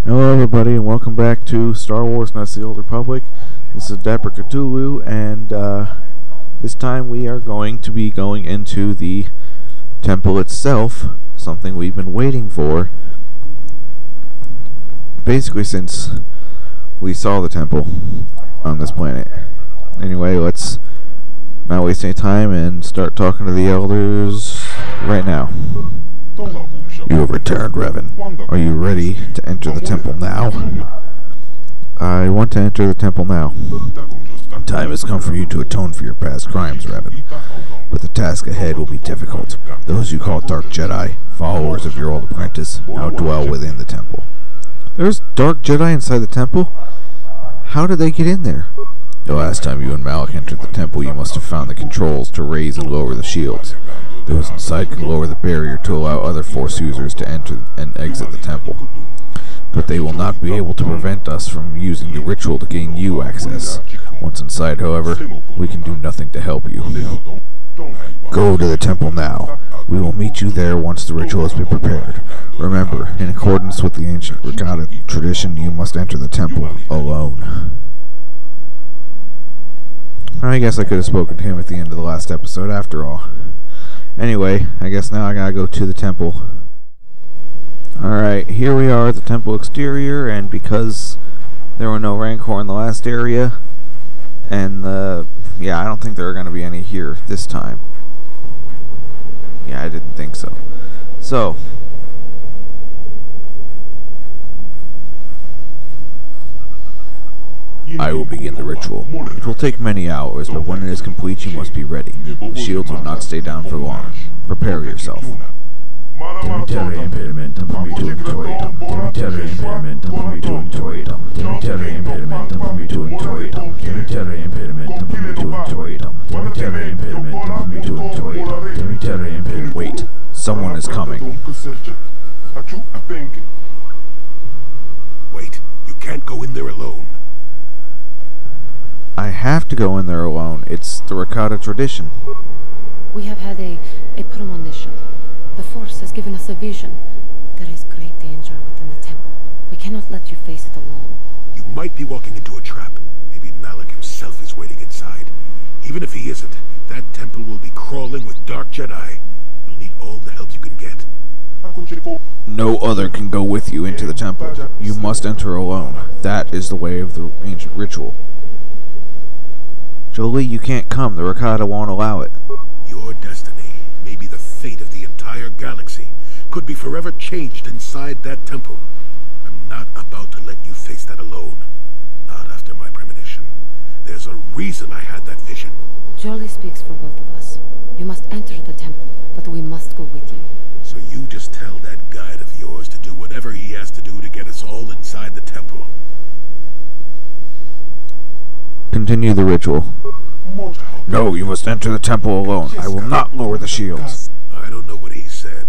Hello everybody and welcome back to Star Wars Knights of the Old Republic. This is Dapper Cthulhu, and this time we are going to be going into the temple itself, something we've been waiting for basically since we saw the temple on this planet. Anyway, let's not waste any time and start talking to the elders right now. You have returned, Revan. Are you ready to enter the temple now? I want to enter the temple now. Time has come for you to atone for your past crimes, Revan. But the task ahead will be difficult. Those you call Dark Jedi, followers of your old apprentice, now dwell within the temple. There's Dark Jedi inside the temple? How did they get in there? The last time you and Malik entered the temple, you must have found the controls to raise and lower the shields. Those inside can lower the barrier to allow other Force users to enter and exit the temple. But they will not be able to prevent us from using the ritual to gain you access. Once inside, however, we can do nothing to help you. Go to the temple now. We will meet you there once the ritual has been prepared. Remember, in accordance with the ancient Regatta tradition, you must enter the temple alone. I guess I could have spoken to him at the end of the last episode after all. Anyway, I guess now I gotta go to the temple. Alright, here we are at the temple exterior, and because there were no Rancor in the last area, and yeah, I don't think there are gonna be any here this time. Yeah, I didn't think so. So, I will begin the ritual. It will take many hours, but when it is complete, you must be ready. The shields will not stay down for long. Prepare yourself. Wait, someone is coming. Wait, you can't go in there alone. I have to go in there alone. It's the Regatta tradition. We have had a premonition. The Force has given us a vision. There is great danger within the temple. We cannot let you face it alone. You might be walking into a trap. Maybe Malik himself is waiting inside. Even if he isn't, that temple will be crawling with Dark Jedi. You'll need all the help you can get. No other can go with you into the temple. You must enter alone. That is the way of the ancient ritual. Jolie, you can't come. The Regatta won't allow it. Your destiny, maybe the fate of the entire galaxy, could be forever changed inside that temple. I'm not about to let you face that alone. Not after my premonition. There's a reason I had that vision. Jolie speaks for both of us. You must enter the temple, but we must go with you. So you just tell that guide of yours to do whatever he has to do to get us all inside the temple. Continue the ritual. No, you must enter the temple alone. I will not lower the shields. I don't know what he said,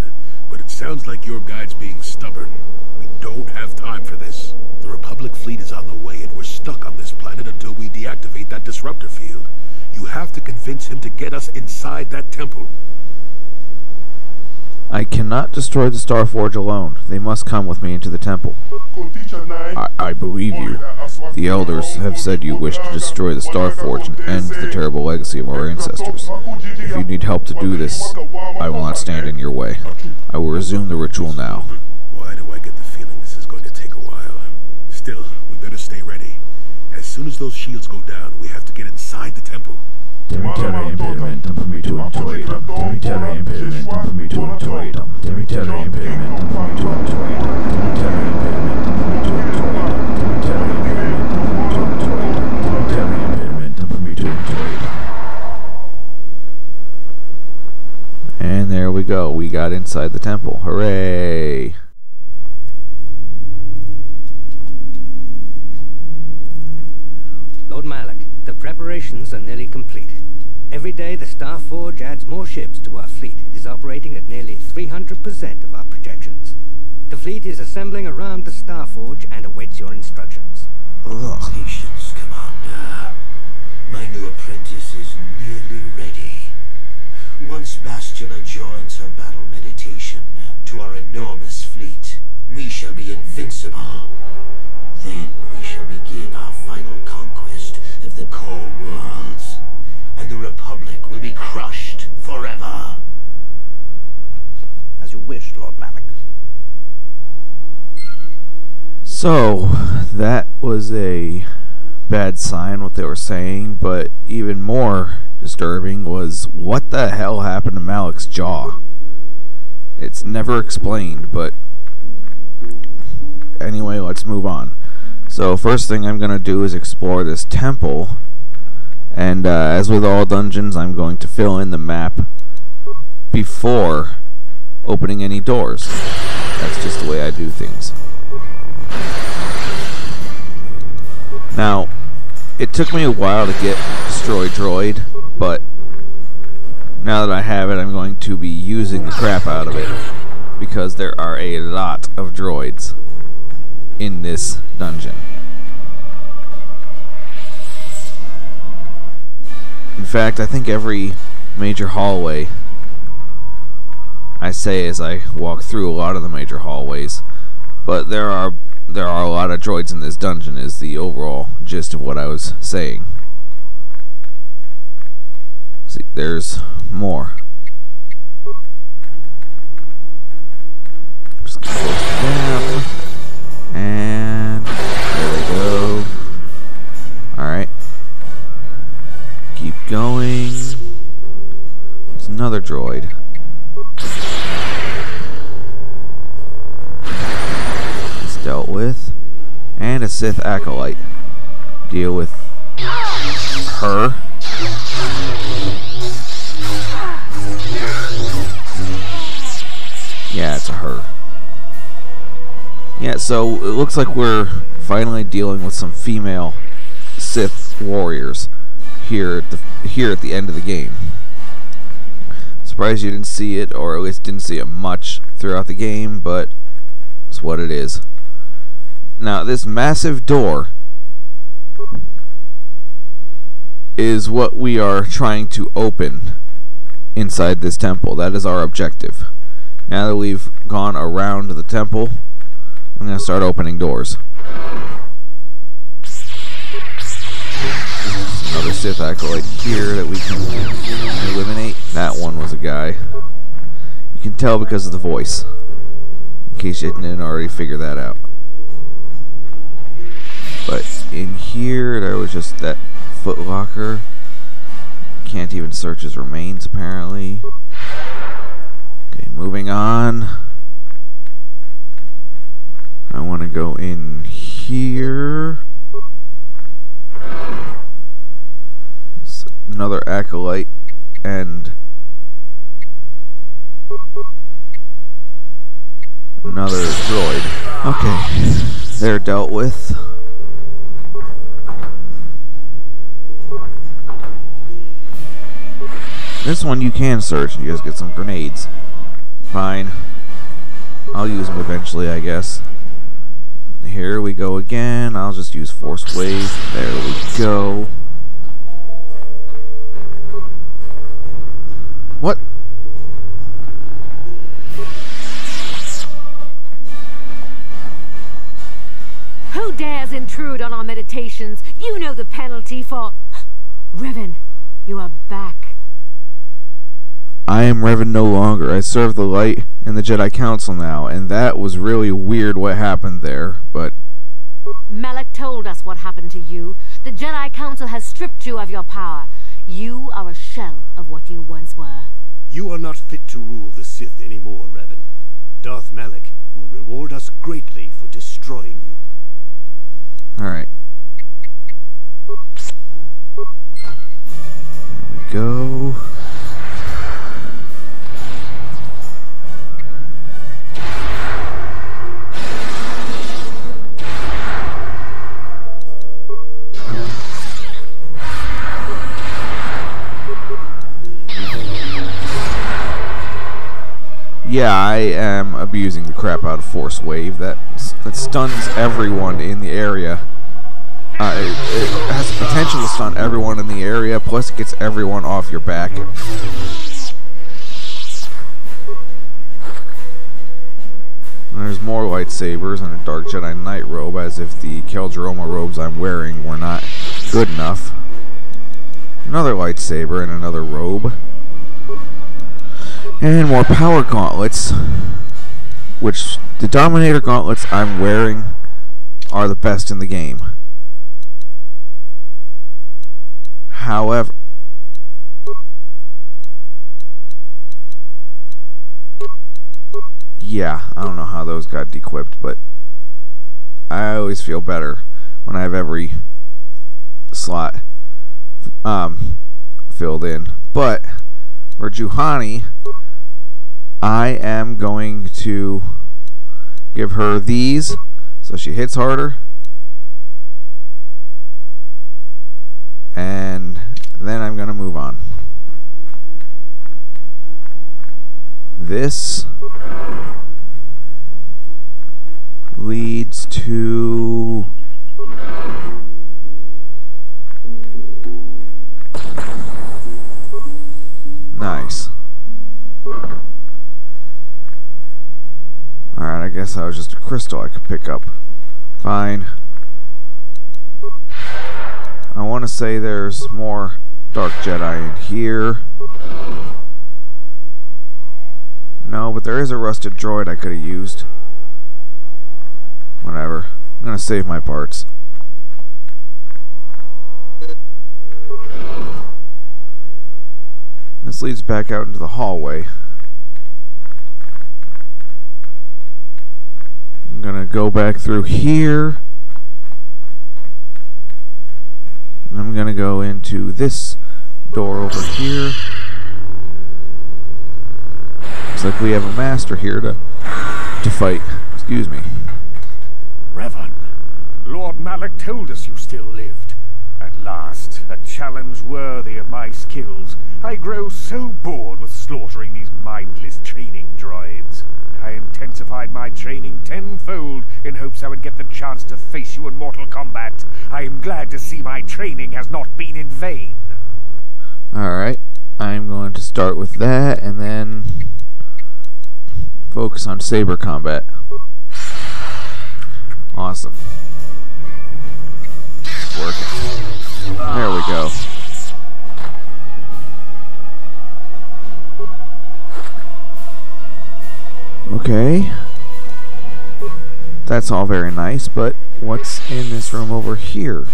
but it sounds like your guide's being stubborn. We don't have time for this. The Republic fleet is on the way, and we're stuck on this planet until we deactivate that disruptor field. You have to convince him to get us inside that temple. I cannot destroy the Starforge alone. They must come with me into the temple. I believe you. The elders have said you wish to destroy the Starforge and end the terrible legacy of our ancestors. If you need help to do this, I will not stand in your way. I will resume the ritual now. Why do I get the feeling this is going to take a while? Still, we better stay ready. As soon as those shields go down, we have to get inside the temple. And there we go. We got inside the temple. Hooray! Lord Malik, the preparations are nearly complete. Every day the Starforge adds more ships to our fleet. It is operating at nearly 300% of our projections. The fleet is assembling around the Starforge and awaits your instructions. Patience, Commander. My new apprentice is nearly ready. Once Bastila joins her battle meditation to our enormous fleet, we shall be invincible. core worlds, and the Republic will be crushed forever. As you wish, Lord Malik. So, that was a bad sign, what they were saying, but even more disturbing was what the hell happened to Malik's jaw. It's never explained, but anyway, let's move on. So, first thing I'm going to do is explore this temple, and as with all dungeons, I'm going to fill in the map before opening any doors. That's just the way I do things. Now, it took me a while to get Destroy Droid, but now that I have it, I'm going to be using the crap out of it, because there are a lot of droids in this dungeon. In fact, I think every major hallway, I say as I walk through a lot of the major hallways, but there are a lot of droids in this dungeon is the overall gist of what I was saying. See, there's more. Just get close to them. And there they go. Alright. Keep going. There's another droid. Dealt with, and a Sith acolyte. Deal with her. Yeah, it's a her. Yeah, so it looks like we're finally dealing with some female Sith warriors here at the end of the game. Surprised you didn't see it, or at least didn't see it much throughout the game, but it's what it is. Now, this massive door is what we are trying to open inside this temple. That is our objective. Now that we've gone around the temple, I'm going to start opening doors. Another Sith acolyte here that we can eliminate. That one was a guy. You can tell because of the voice, in case you didn't already figure that out. But in here, there was just that footlocker. Can't even search his remains, apparently. Okay, moving on. I want to go in here. It's another acolyte and another droid. Okay, they're dealt with. This one you can search. You guys get some grenades. Fine. I'll use them eventually, I guess. Here we go again. I'll just use Force Wave. There we go. What? Who dares intrude on our meditations? You know the penalty for... Revan, you are back. I am Revan no longer. I serve the light in the Jedi Council now, and that was really weird what happened there, but... Malak told us what happened to you. The Jedi Council has stripped you of your power. You are a shell of what you once were. You are not fit to rule the Sith anymore, Revan. Darth Malak will reward us greatly for destroying you. Alright. There we go. Yeah, I am abusing the crap out of Force Wave. That stuns everyone in the area. It has the potential to stun everyone in the area, plus it gets everyone off your back. And there's more lightsabers and a Dark Jedi night robe, as if the Keldroma robes I'm wearing were not good enough. Another lightsaber and another robe. And more power gauntlets. Which the Dominator gauntlets I'm wearing are the best in the game. However, yeah, I don't know how those got dequipped, but I always feel better when I have every slot filled in. But for Juhani, I am going to give her these so she hits harder, and then I'm gonna move on. This leads to nice. Alright, I guess that was just a crystal I could pick up. Fine. I want to say there's more Dark Jedi in here. No, but there is a rusted droid I could have used. Whatever. I'm gonna save my parts. This leads back out into the hallway. I'm gonna go back through here. And I'm gonna go into this door over here. Looks like we have a master here to fight. Excuse me. Revan, Lord Malak told us you still lived. At last, a challenge worthy of my skills. I grow so bored with slaughtering these mindless training droids. I intensified my training tenfold in hopes I would get the chance to face you in mortal combat. I am glad to see my training has not been in vain. Alright, I'm going to start with that and then focus on saber combat. Awesome. It's working. There we go. Okay. That's all very nice, but what's in this room over here?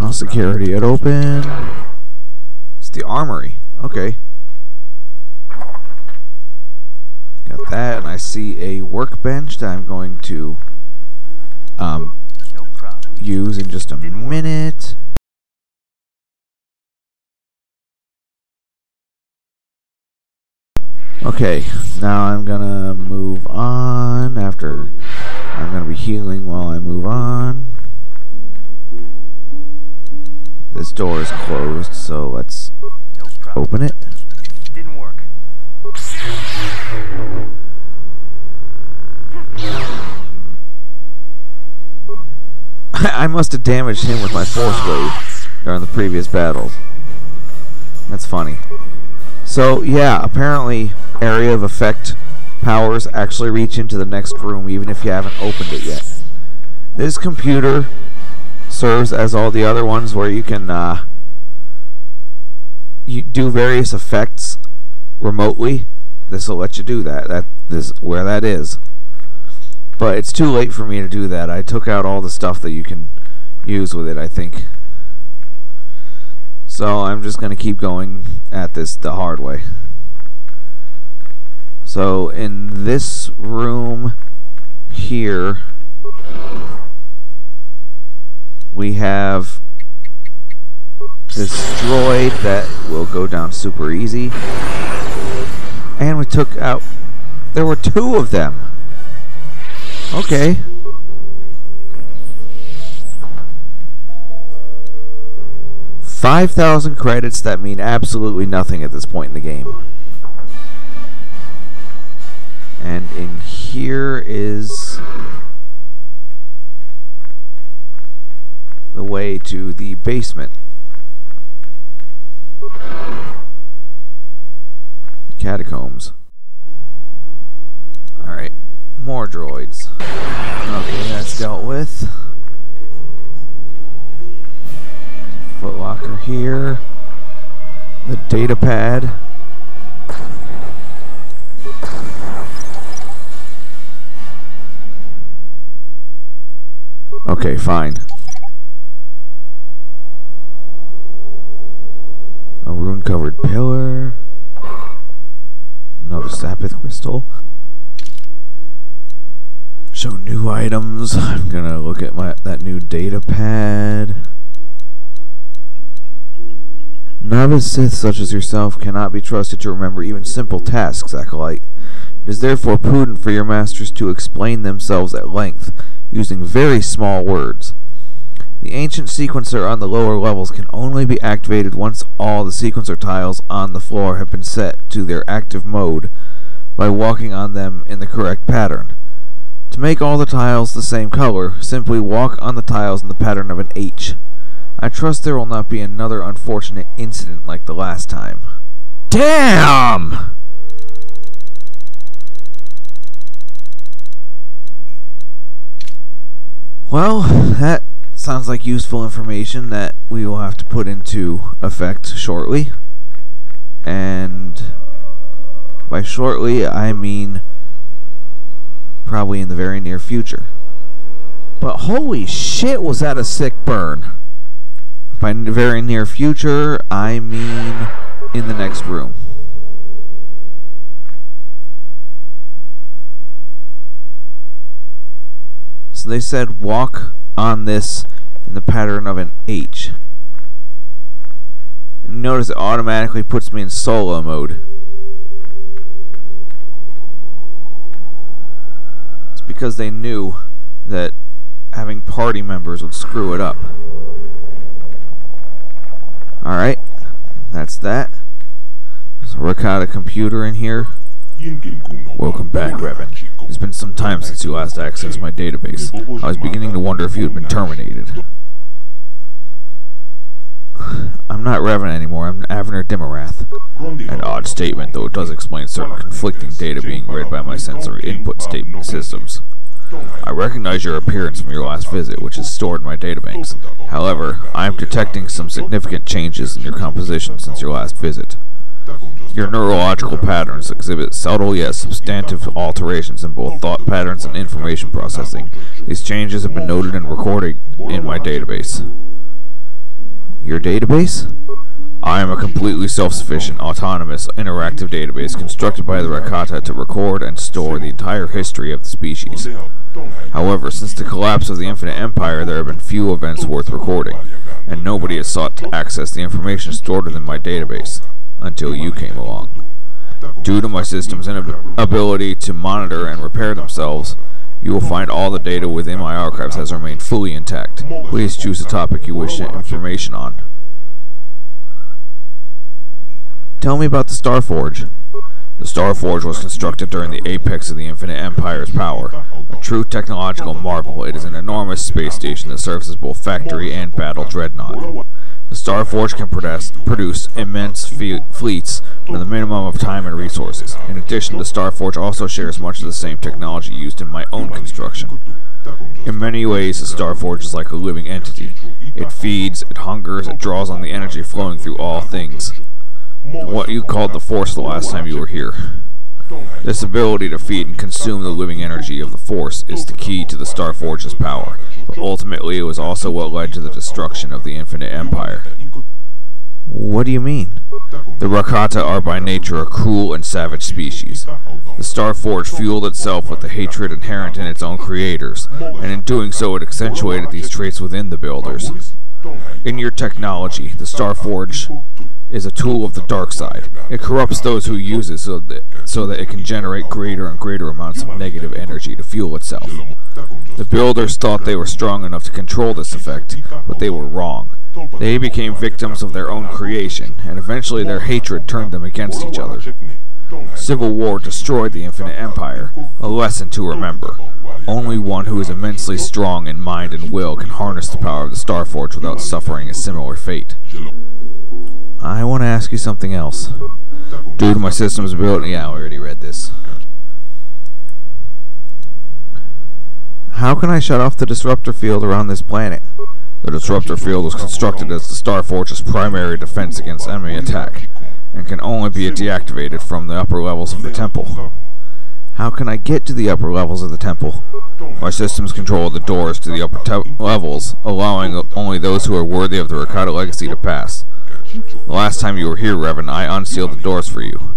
All security it open. It's the armory. Okay. Got that, and I see a workbench that I'm going to use in just a minute. Okay, now I'm gonna move on after I'm gonna be healing while I move on. This door is closed, so let's open it. Didn't work. I must have damaged him with my force blade during the previous battles. That's funny. So, yeah, apparently area of effect powers actually reach into the next room even if you haven't opened it yet. This computer serves as all the other ones where you can you do various effects remotely. This will let you do that. This where that is. But it's too late for me to do that. I took out all the stuff that you can use with it, I think. So I'm just going to keep going at this the hard way. So in this room here, we have this droid that will go down super easy. And we took out... There were 2 of them. Okay. $5,000 credits that mean absolutely nothing at this point in the game. And in here is the way to the basement. The catacombs. Alright, more droids. Okay, that's dealt with. Footlocker here. The data pad. Okay, fine. A rune-covered pillar. Another Sabbath crystal. Show new items. I'm gonna look at that new data pad. Novice Sith such as yourself cannot be trusted to remember even simple tasks, Acolyte. It is therefore prudent for your masters to explain themselves at length, using very small words. The ancient sequencer on the lower levels can only be activated once all the sequencer tiles on the floor have been set to their active mode by walking on them in the correct pattern. To make all the tiles the same color, simply walk on the tiles in the pattern of an H. I trust there will not be another unfortunate incident like the last time. Damn! Well, that sounds like useful information that we will have to put into effect shortly. And by shortly, I mean probably in the very near future. But holy shit, was that a sick burn! By the very near future, I mean in the next room. So they said walk on this in the pattern of an H. And notice it automatically puts me in solo mode. It's because they knew that having party members would screw it up. Alright, that's that. There's a Rakata computer in here. Welcome back, Revan. It's been some time since you last accessed my database. I was beginning to wonder if you had been terminated. I'm not Revan anymore, I'm Avner Dimarath. An odd statement, though it does explain certain conflicting data being read by my sensory input statement systems. I recognize your appearance from your last visit, which is stored in my databanks. However, I am detecting some significant changes in your composition since your last visit. Your neurological patterns exhibit subtle yet substantive alterations in both thought patterns and information processing. These changes have been noted and recorded in my database. Your database? I am a completely self-sufficient, autonomous, interactive database constructed by the Rakata to record and store the entire history of the species. However, since the collapse of the Infinite Empire, there have been few events worth recording, and nobody has sought to access the information stored within my database, until you came along. Due to my system's inability to monitor and repair themselves, you will find all the data within my archives has remained fully intact. Please choose a topic you wish information on. Tell me about the Starforge. The Starforge was constructed during the apex of the Infinite Empire's power. A true technological marvel, it is an enormous space station that serves as both factory and battle dreadnought. The Starforge can produce immense fleets with a minimum of time and resources. In addition, the Starforge also shares much of the same technology used in my own construction. In many ways, the Starforge is like a living entity. It feeds, it hungers, it draws on the energy flowing through all things. What you called the Force the last time you were here. This ability to feed and consume the living energy of the Force is the key to the Starforge's power, but ultimately it was also what led to the destruction of the Infinite Empire. What do you mean? The Rakata are by nature a cruel and savage species. The Starforge fueled itself with the hatred inherent in its own creators, and in doing so it accentuated these traits within the builders. In your technology, the Starforge is a tool of the dark side. It corrupts those who use it so that it can generate greater and greater amounts of negative energy to fuel itself. The builders thought they were strong enough to control this effect, but they were wrong. They became victims of their own creation, and eventually their hatred turned them against each other. Civil war destroyed the Infinite Empire, a lesson to remember. Only one who is immensely strong in mind and will can harness the power of the Starforge without suffering a similar fate. I want to ask you something else. Due to my system's ability... Yeah, I already read this. How can I shut off the disruptor field around this planet? The disruptor field was constructed as the Star Forge's primary defense against enemy attack, and can only be deactivated from the upper levels of the temple. How can I get to the upper levels of the temple? My systems control the doors to the upper levels, allowing only those who are worthy of the Rakata legacy to pass. The last time you were here, Revan, I unsealed the doors for you.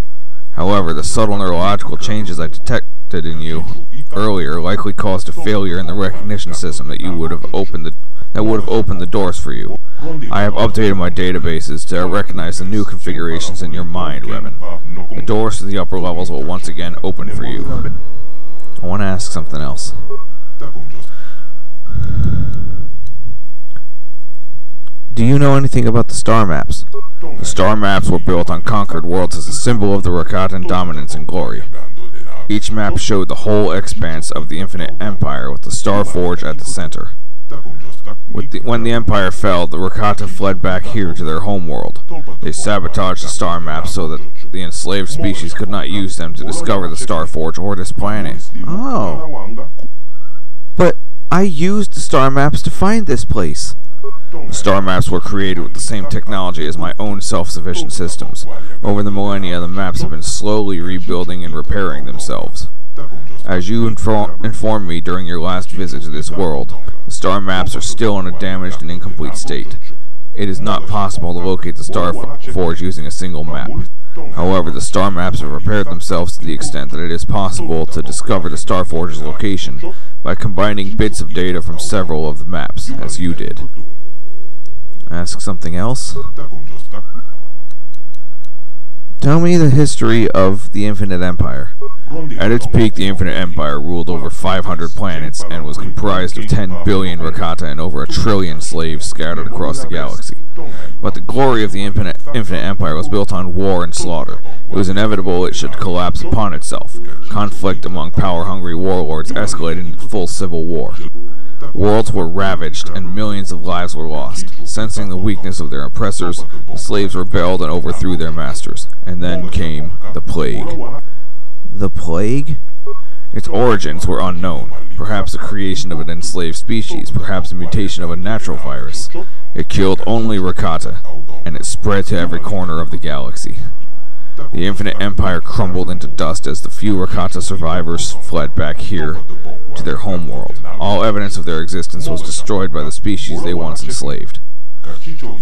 However, the subtle neurological changes I detected in you earlier likely caused a failure in the recognition system that would have opened the doors for you. I have updated my databases to recognize the new configurations in your mind, Revan. The doors to the upper levels will once again open for you. I want to ask something else. Do you know anything about the star maps? The star maps were built on conquered worlds as a symbol of the Rakatan dominance and glory. Each map showed the whole expanse of the Infinite Empire with the Star Forge at the center. When the Empire fell, the Rakata fled back here to their homeworld. They sabotaged the star maps so that the enslaved species could not use them to discover the Star Forge or this planet. Oh. But I used the star maps to find this place. The star maps were created with the same technology as my own self-sufficient systems. Over the millennia, the maps have been slowly rebuilding and repairing themselves. As you informed me during your last visit to this world, the star maps are still in a damaged and incomplete state. It is not possible to locate the Star Forge using a single map. However, the star maps have repaired themselves to the extent that it is possible to discover the Star Forge's location by combining bits of data from several of the maps, as you did. Ask something else? Tell me the history of the Infinite Empire. At its peak, the Infinite Empire ruled over 500 planets and was comprised of 10 billion Rakata and over 1 trillion slaves scattered across the galaxy. But the glory of the Infinite Empire was built on war and slaughter. It was inevitable it should collapse upon itself. Conflict among power-hungry warlords escalated into full civil war. Worlds were ravaged, and millions of lives were lost. Sensing the weakness of their oppressors, the slaves rebelled and overthrew their masters. And then came the Plague. The Plague? Its origins were unknown. Perhaps the creation of an enslaved species, perhaps a mutation of a natural virus. It killed only Rakata, and it spread to every corner of the galaxy. The Infinite Empire crumbled into dust as the few Rakata survivors fled back here to their homeworld. All evidence of their existence was destroyed by the species they once enslaved.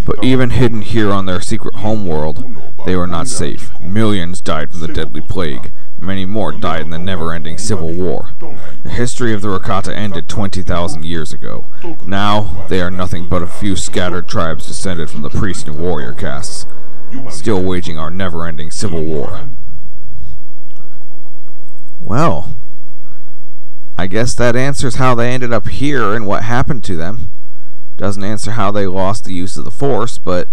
But even hidden here on their secret homeworld, they were not safe. Millions died from the deadly plague. Many more died in the never-ending civil war. The history of the Rakata ended 20,000 years ago. Now, they are nothing but a few scattered tribes descended from the priest and warrior castes, still waging our never-ending civil war. Well, I guess that answers how they ended up here and what happened to them. Doesn't answer how they lost the use of the Force, but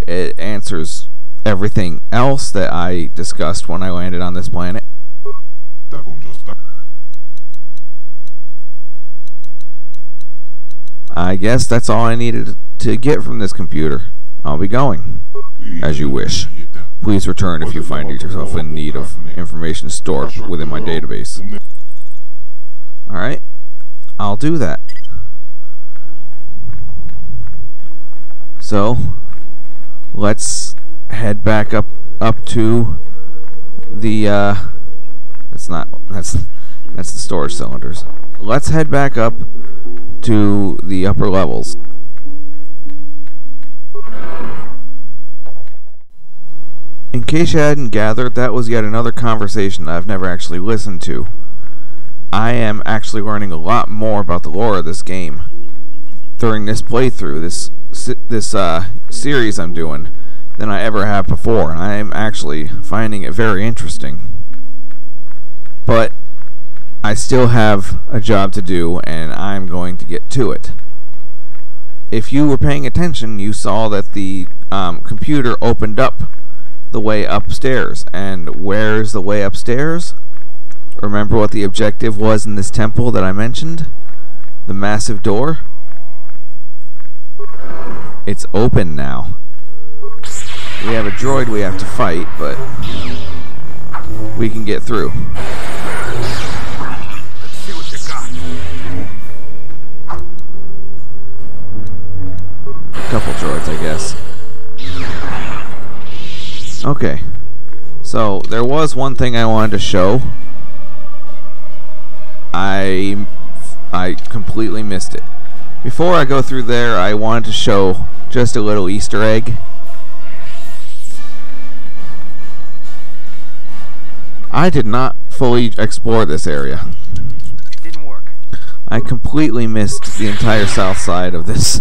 it answers everything else that I discussed when I landed on this planet. I guess that's all I needed to get from this computer. I'll be going. As you wish. Please return if you find yourself in need of information stored within my database. Alright, I'll do that. So, let's head back up to the that's the storage cylinders. Let's head back up to the upper levels. In case you hadn't gathered, that was yet another conversation I've never actually listened to. I am actually learning a lot more about the lore of this game during this playthrough, this series I'm doing, than I ever have before, and I am actually finding it very interesting. But I still have a job to do, and I'm going to get to it. If you were paying attention, you saw that the computer opened up the way upstairs. And where's the way upstairs? Remember what the objective was in this temple that I mentioned? The massive door? It's open now. We have a droid we have to fight, but we can get through. Let's see what you got. couple droids, I guess. Okay. So, there was one thing I wanted to show. I completely missed it. Before I go through there, I wanted to show just a little Easter egg. I did not fully explore this area. It didn't work. I completely missed the entire south side of this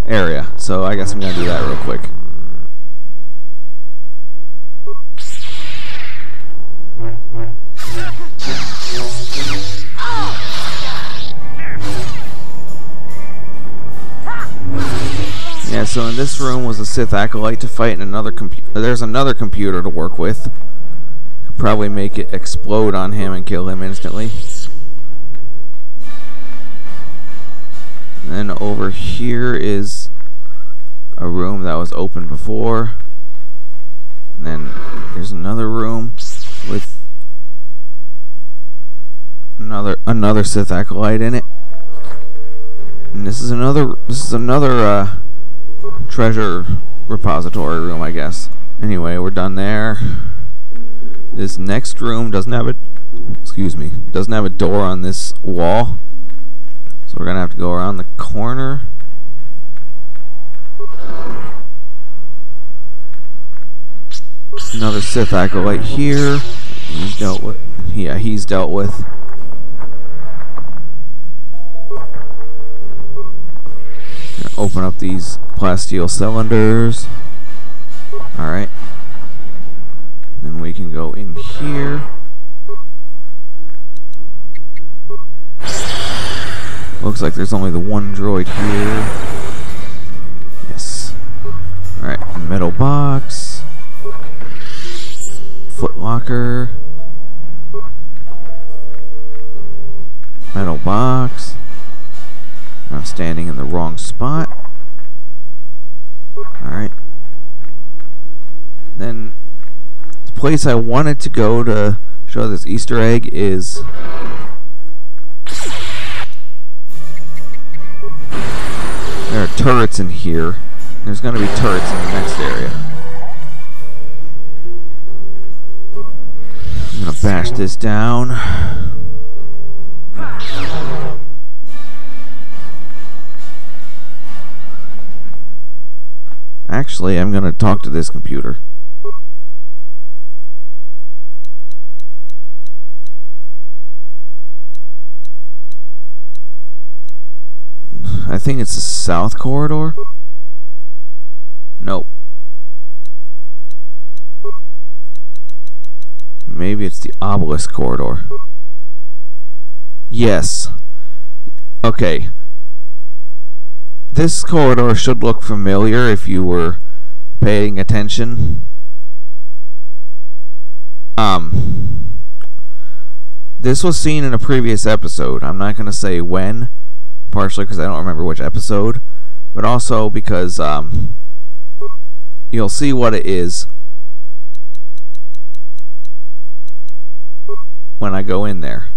area, so I guess I'm gonna do that real quick. Yeah, so in this room was a Sith acolyte to fight, and another there's another computer to work with. Could probably make it explode on him and kill him instantly. And then over here is a room that was open before. And then there's another room with another Sith acolyte in it. And this is another treasure repository room, I guess. Anyway, we're done there. This next room doesn't have a door on this wall. So we're gonna have to go around the corner. Another Sith acolyte here. He's dealt with. Yeah, he's dealt with. Gonna open up these plasteel cylinders. Alright. Then we can go in here. Looks like there's only the one droid here. Yes. Alright, metal box. Foot locker. Metal box. I'm standing in the wrong spot. Alright. Then the place I wanted to go to show this Easter egg is there are turrets in here. There's going to be turrets in the next area. I'm going to bash this down. Actually, I'm going to talk to this computer. I think it's the south corridor. Nope. Maybe it's the obelisk corridor. Yes. Okay. This corridor should look familiar if you were paying attention. This was seen in a previous episode. I'm not going to say when, partially because I don't remember which episode, but also because you'll see what it is when I go in there.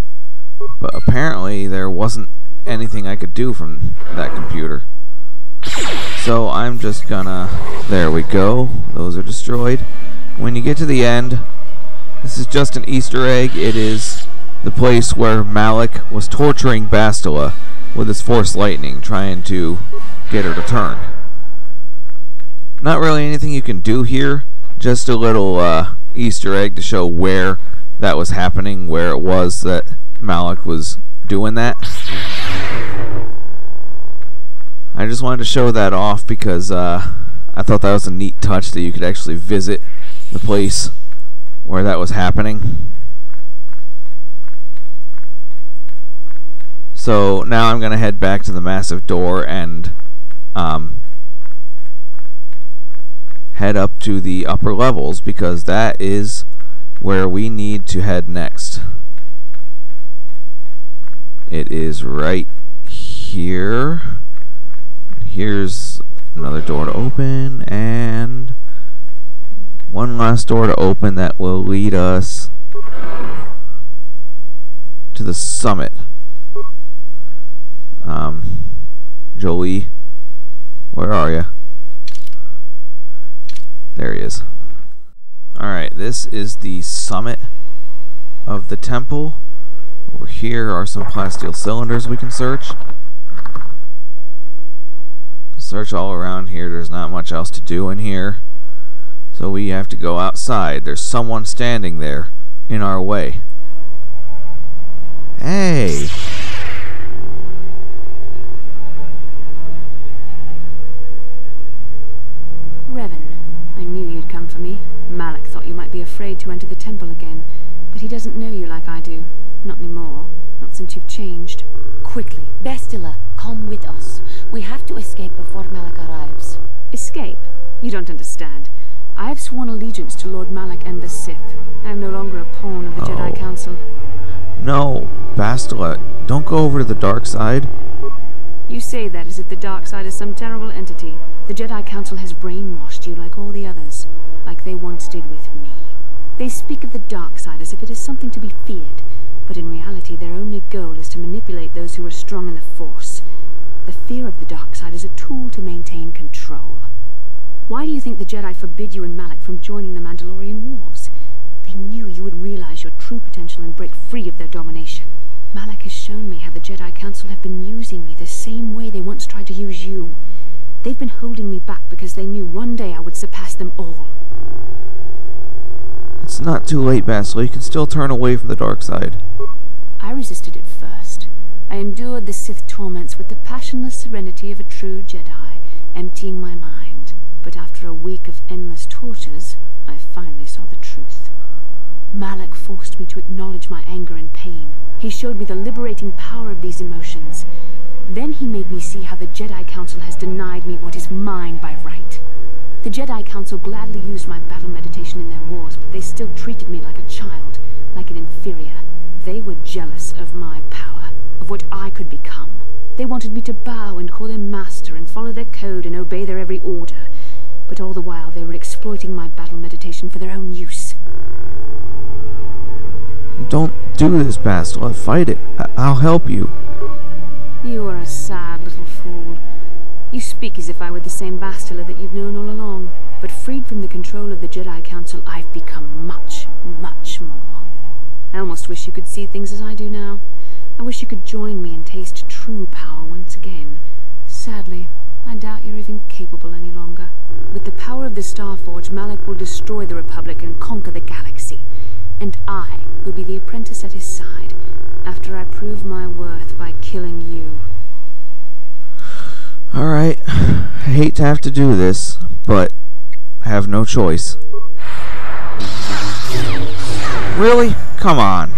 But apparently there wasn't anything I could do from that computer. So I'm just gonna... There we go. Those are destroyed. When you get to the end, this is just an Easter egg. It is the place where Malak was torturing Bastila with his Force lightning, trying to get her to turn. Not really anything you can do here. Just a little Easter egg to show where that was happening, where it was that Malak was doing that. I just wanted to show that off because I thought that was a neat touch that you could actually visit the place where that was happening. So now I'm going to head back to the massive door and head up to the upper levels because that is where we need to head next. It is right here. Here's another door to open, and one last door to open that will lead us to the summit. Jolie, where are you? this is the summit of the temple. Over here are some plasteel cylinders we can search. Search all around here. There's not much else to do in here. So we have to go outside. There's someone standing there in our way. Hey! Revan, I knew you'd come for me. Malak thought you might be afraid to enter the temple again, but he doesn't know you like I do. Not anymore. Not since you've changed. Quickly, Bastila, come with us. We have to escape before Malak arrives. Escape? You don't understand. I have sworn allegiance to Lord Malak and the Sith. I am no longer a pawn of the Jedi Council. No, Bastila, don't go over to the dark side. You say that as if the dark side is some terrible entity. The Jedi Council has brainwashed you like all the others, like they once did with me. They speak of the dark side as if it is something to be feared, but in reality their only goal is to manipulate those who are strong in the Force. The fear of the dark side is a tool to maintain control. Why do you think the Jedi forbid you and Malak from joining the Mandalorian Wars? They knew you would realize your true potential and break free of their domination. Malak has shown me how the Jedi Council have been using me the same way they once tried to use you. They've been holding me back because they knew one day I would surpass them all. It's not too late, Bastila. You can still turn away from the dark side. I resisted at first. I endured the Sith torments with the passionless serenity of a true Jedi, emptying my mind. But after a week of endless tortures, I finally saw the truth. Malak forced me to acknowledge my anger and pain. He showed me the liberating power of these emotions. Then he made me see how the Jedi Council has denied me what is mine by right. The Jedi Council gladly used my battle meditation in their wars, but they still treated me like a child, like an inferior. They were jealous of my power, of what I could become. They wanted me to bow and call them master and follow their code and obey their every order. But all the while they were exploiting my battle meditation for their own use. Don't do this, Bastila. Fight it. I'll help you. You are a sad little fool. You speak as if I were the same Bastila that you've known all along. But freed from the control of the Jedi Council, I've become much, much more. I almost wish you could see things as I do now. I wish you could join me and taste true power once again. Sadly, I doubt you're even capable any longer. With the power of the Starforge, Malak will destroy the Republic and conquer the galaxy. And I will be the apprentice at his side, after I prove my worth by killing you. Alright, I hate to have to do this, but I have no choice. Really? Come on.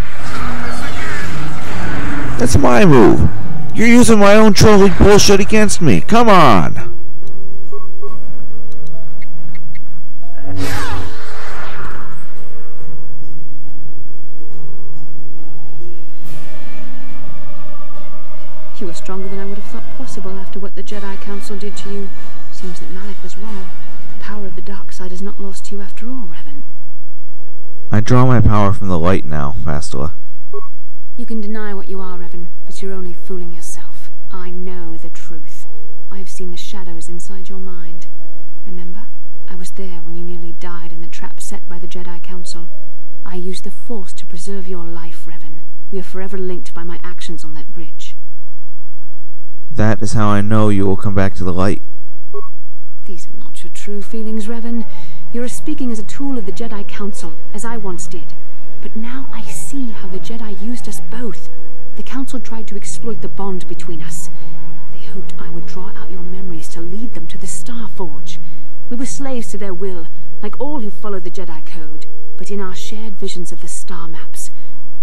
That's my move. You're using my own trolling bullshit against me. Come on. You were stronger than I would have thought possible after what the Jedi Council did to you. Seems that Malak was wrong. The power of the dark side is not lost to you after all, Revan. I draw my power from the light now, Bastila. You can deny what you are, Revan, but you're only fooling yourself. I know the truth. I've seen the shadows inside your mind. Remember? I was there when you nearly died in the trap set by the Jedi Council. I used the Force to preserve your life, Revan. We are forever linked by my actions on that bridge. That is how I know you will come back to the light. These are not your true feelings, Revan. You are speaking as a tool of the Jedi Council, as I once did. But now I see how the Jedi used us both. The Council tried to exploit the bond between us. They hoped I would draw out your memories to lead them to the Starforge. We were slaves to their will, like all who followed the Jedi Code. But in our shared visions of the star maps,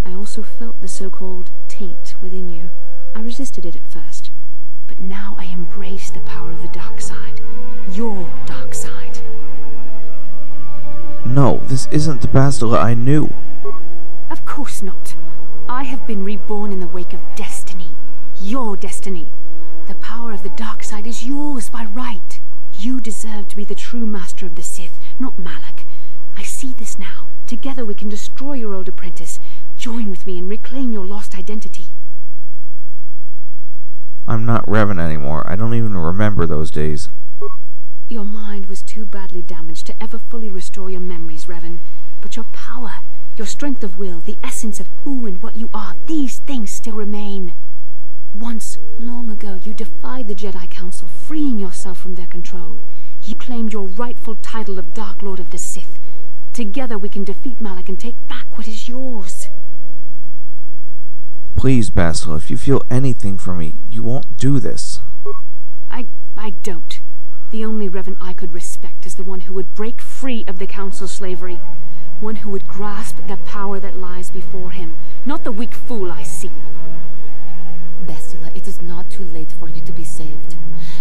I also felt the so-called taint within you. I resisted it at first. But now I embrace the power of the dark side. Your dark side. No, this isn't the Bastila I knew. Of course not. I have been reborn in the wake of destiny. Your destiny. The power of the dark side is yours by right. You deserve to be the true master of the Sith, not Malak. I see this now. Together we can destroy your old apprentice. Join with me and reclaim your lost identity. I'm not Revan anymore. I don't even remember those days. Your mind was too badly damaged to ever fully restore your memories, Revan. but your power, your strength of will, the essence of who and what you are, these things still remain. Once, long ago, you defied the Jedi Council, freeing yourself from their control. You claimed your rightful title of Dark Lord of the Sith. Together we can defeat Malak and take back what is yours. Please, Bastila, if you feel anything for me, you won't do this. I don't. The only Revan I could respect is the one who would break free of the Council slavery. One who would grasp the power that lies before him, not the weak fool I see. Bastila, it is not too late for you to be saved.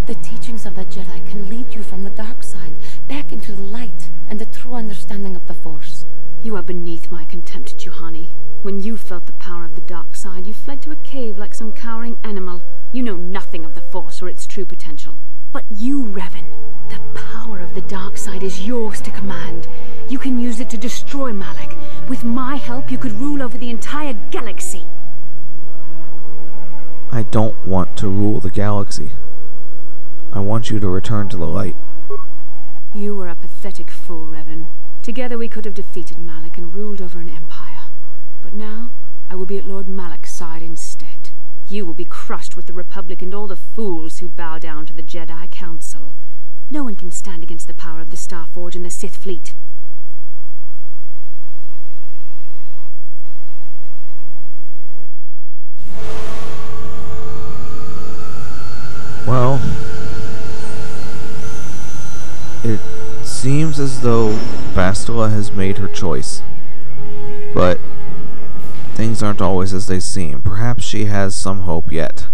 The teachings of the Jedi can lead you from the dark side, back into the light, and the true understanding of the Force. You are beneath my contempt, Juhani. When you felt the power of the dark side, you fled to a cave like some cowering animal. You know nothing of the Force or its true potential. But you, Revan, the power of the dark side is yours to command. You can use it to destroy Malak. With my help, you could rule over the entire galaxy. I don't want to rule the galaxy. I want you to return to the light. You were a pathetic fool, Revan. Together we could have defeated Malak and ruled over an empire. But now, I will be at Lord Malak's side instead. You will be crushed with the Republic and all the fools who bow down to the Jedi Council. No one can stand against the power of the Starforge and the Sith fleet. Well, it seems as though Bastila has made her choice, but things aren't always as they seem. Perhaps she has some hope yet.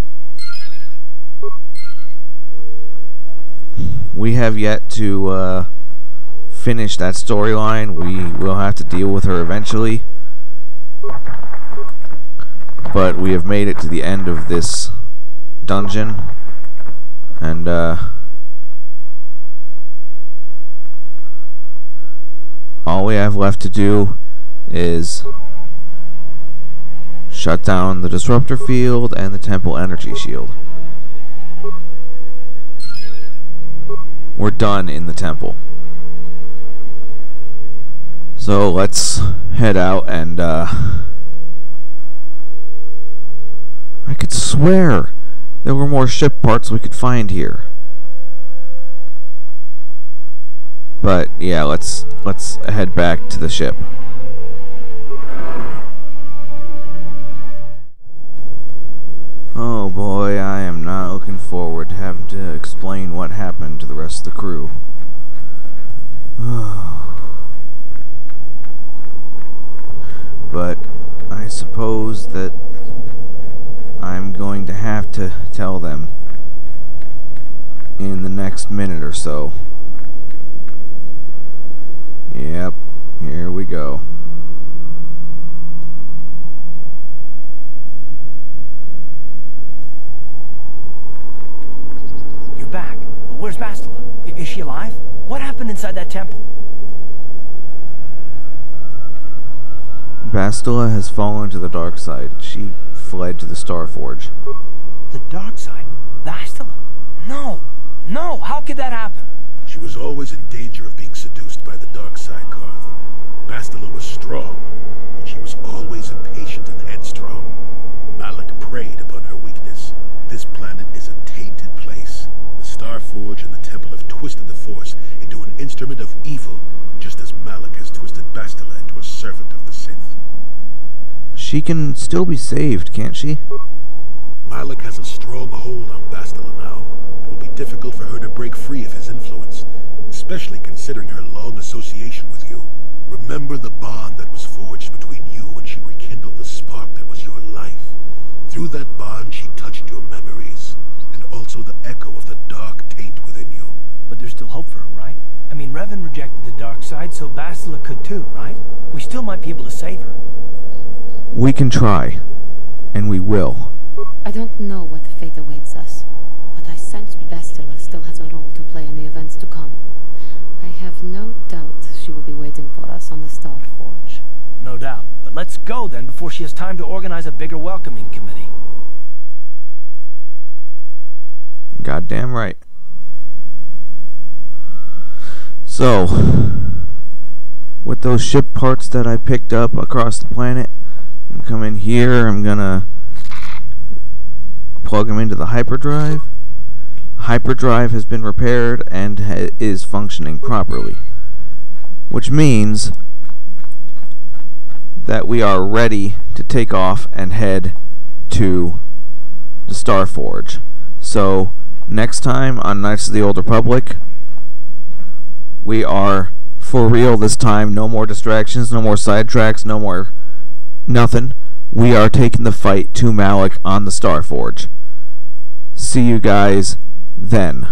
We have yet to finish that storyline. We will have to deal with her eventually, but we have made it to the end of this dungeon. And, all we have left to do is shut down the disruptor field and the temple energy shield. We're done in the temple. So let's head out and, I could swear there were more ship parts we could find here. But yeah, let's head back to the ship. Oh boy, I am not looking forward to having to explain what happened to the rest of the crew. But I suppose that I'm going to have to tell them in the next minute or so. Yep, here we go. You're back, but where's Bastila? Is she alive? What happened inside that temple? Bastila has fallen to the dark side. She fled to the Starforge. The dark side? Bastila? No! No! How could that happen? She was always in danger of being seduced by the dark side, Karth. Bastila was strong, but she was always impatient and headstrong. Malak preyed upon her weakness. This planet is a tainted place. The Starforge and the Temple have twisted the Force into an instrument of evil, just as Malak has twisted Bastila into a servant of the Sith. She can still be saved, can't she? Malak has a strong hold on Bastila now. It will be difficult for her to break free of his influence, especially considering her long association with you. Remember the bond that was forged between you when she rekindled the spark that was your life. Through that bond, she touched your memories, and also the echo of the dark taint within you. But there's still hope for her, right? I mean, Revan rejected the dark side, so Bastila could too, right? We still might be able to save her. We can try, and we will. I don't know what fate awaits us, but I sense Bastila still has a role to play in the events to come. I have no doubt she will be waiting for us on the Starforge. No doubt. But let's go then before she has time to organize a bigger welcoming committee. Goddamn right. So, with those ship parts that I picked up across the planet. I'm coming here. I'm gonna plug them into the hyperdrive. Hyperdrive has been repaired and is functioning properly, which means that we are ready to take off and head to the Starforge. So next time on Knights of the Old Republic, we are for real this time. No more distractions, no more sidetracks, no more nothing. We are taking the fight to Malak on the Starforge. See you guys then.